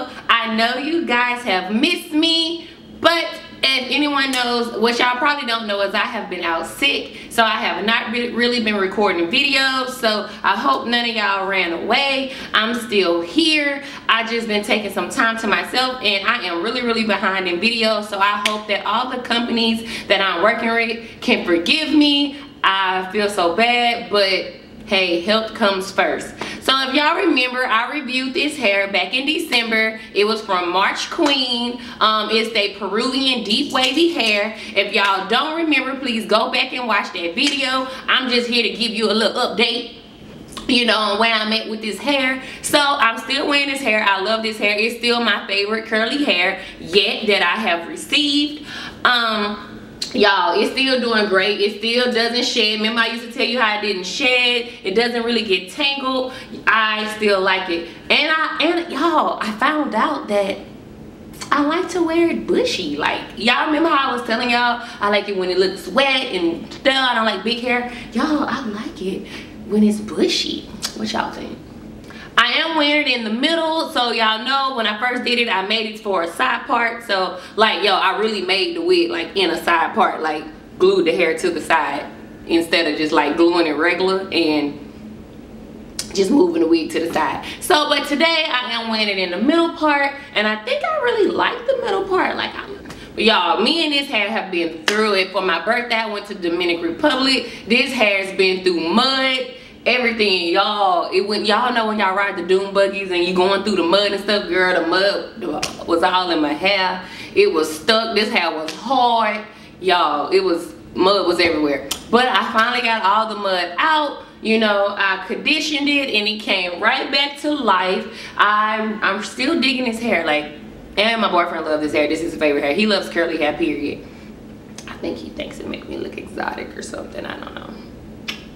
video. I know you guys have missed me, but if anyone knows, what y'all probably don't know is I have been out sick, so I have not really been recording videos. So I hope none of y'all ran away. I'm still here. I just been taking some time to myself, and I am really behind in videos. So I hope that all the companies that I'm working with can forgive me. I feel so bad, but hey, health comes first. So if y'all remember, I reviewed this hair back in December. It was from MarchQueen. It's a Peruvian deep wavy hair. If y'all don't remember, please go back and watch that video. I'm just here to give you a little update, you know, on where I'm at with this hair. So I'm still wearing this hair. I love this hair. It's still my favorite curly hair yet that I have received. Y'all, it's still doing great. It still doesn't shed. Remember I used to tell you how it didn't shed. It doesn't really get tangled. I still like it. And y'all, I found out that I like to wear it bushy. Like, y'all remember how I was telling y'all I like it when it looks wet and stuff. I don't like big hair. Y'all, I like it when it's bushy. What y'all think? I am wearing it in the middle, so y'all know when I first did it, I made it for a side part. So like, yo, I really made the wig like in a side part, like glued the hair to the side instead of just like gluing it regular and just moving the wig to the side. So, but today I am wearing it in the middle part, and I think I really like the middle part. Like, but y'all, me and this hair have been through it. For my birthday, I went to Dominican Republic. This hair's been through mud. Everything, y'all. Y'all know when y'all ride the dune buggies and you going through the mud and stuff, girl. The mud was all in my hair. It was stuck. This hair was hard, y'all. Mud was everywhere. But I finally got all the mud out. You know, I conditioned it and it came right back to life. I'm still digging this hair, like, and my boyfriend loves this hair. This is his favorite hair. He loves curly hair, period. I think he thinks it makes me look exotic or something. I don't know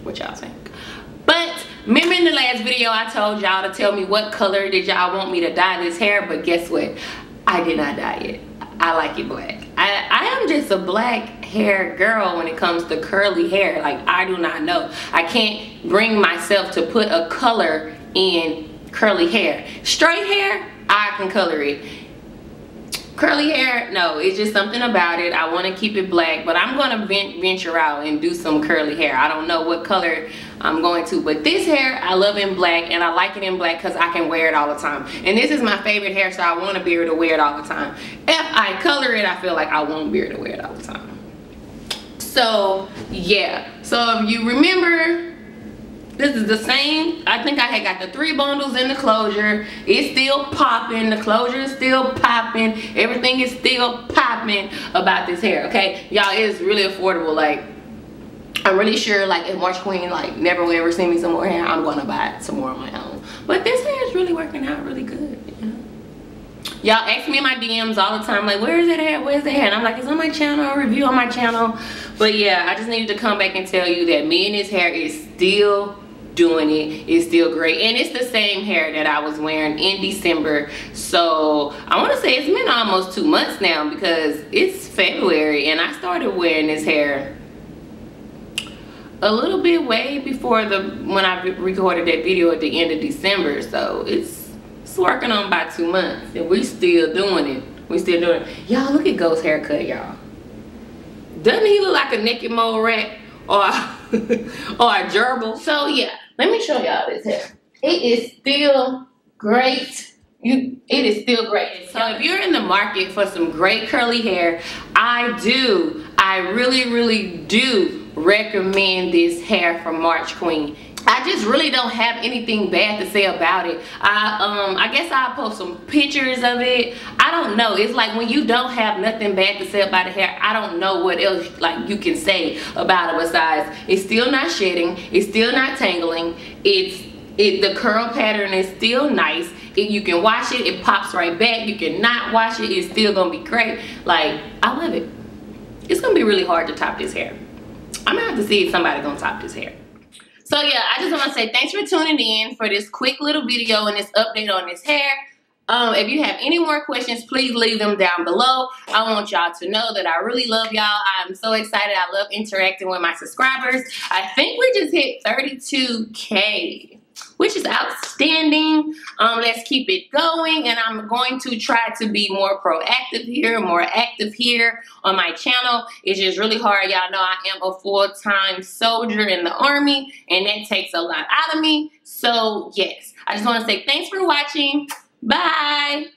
what y'all think. But remember in the last video I told y'all to tell me what color did y'all want me to dye this hair, but guess what? I did not dye it. I like it black. I am just a black hair girl when it comes to curly hair. Like, I do not know. I can't bring myself to put a color in curly hair. Straight hair, I can color it. Curly hair, no, it's just something about it. I want to keep it black, but I'm going to venture out and do some curly hair. I don't know what color I'm going to, but this hair I love in black, and I like it in black because I can wear it all the time. And this is my favorite hair, so I want to be able to wear it all the time. If I color it, I feel like I won't be able to wear it all the time. So yeah, so if you remember, this is the same. I think I had got the 3 bundles in the closure. It's still popping. The closure is still popping. Everything is still popping about this hair, okay? Y'all, it is really affordable. Like, I'm really sure, like, if MarchQueen, like, never will ever send me some more hair, I'm gonna buy some more on my own. But this hair is really working out really good, you know? Y'all ask me in my DMs all the time, like, where is that hair? Where's that hair? And I'm like, it's on my channel, I'll review on my channel. But yeah, I just needed to come back and tell you that me and this hair is still doing it. It's still great, and it's the same hair that I was wearing in December. So I want to say it's been almost 2 months now, because it's February and I started wearing this hair a little bit way before when I recorded that video at the end of December. So it's working on about 2 months, and we still doing it. We still doing it. Y'all, look at Ghost's haircut, y'all. Doesn't he look like a naked mole rat or a gerbil? So yeah, let me show y'all this hair. It is still great. It is still great. So if you're in the market for some great curly hair, I really do recommend this hair from MarchQueen. I just really don't have anything bad to say about it. I guess I'll post some pictures of it. I don't know. It's like when you don't have nothing bad to say about the hair, I don't know what else like you can say about it besides it's still not shedding, it's still not tangling, the curl pattern is still nice. You can wash it, it pops right back. You can not wash it, it's still gonna be great. Like, I love it. It's gonna be really hard to top this hair. I'm gonna have to see if somebody gonna top this hair. So yeah, I just want to say thanks for tuning in for this quick little video and this update on this hair. If you have any more questions, please leave them down below. I want y'all to know that I really love y'all. I'm so excited. I love interacting with my subscribers. I think we just hit 32K. which is outstanding. Let's keep it going, and I'm going to try to be more proactive here, more active here on my channel. It's just really hard. Y'all know I am a full-time soldier in the Army, and that takes a lot out of me. So yes, I just want to say thanks for watching. Bye.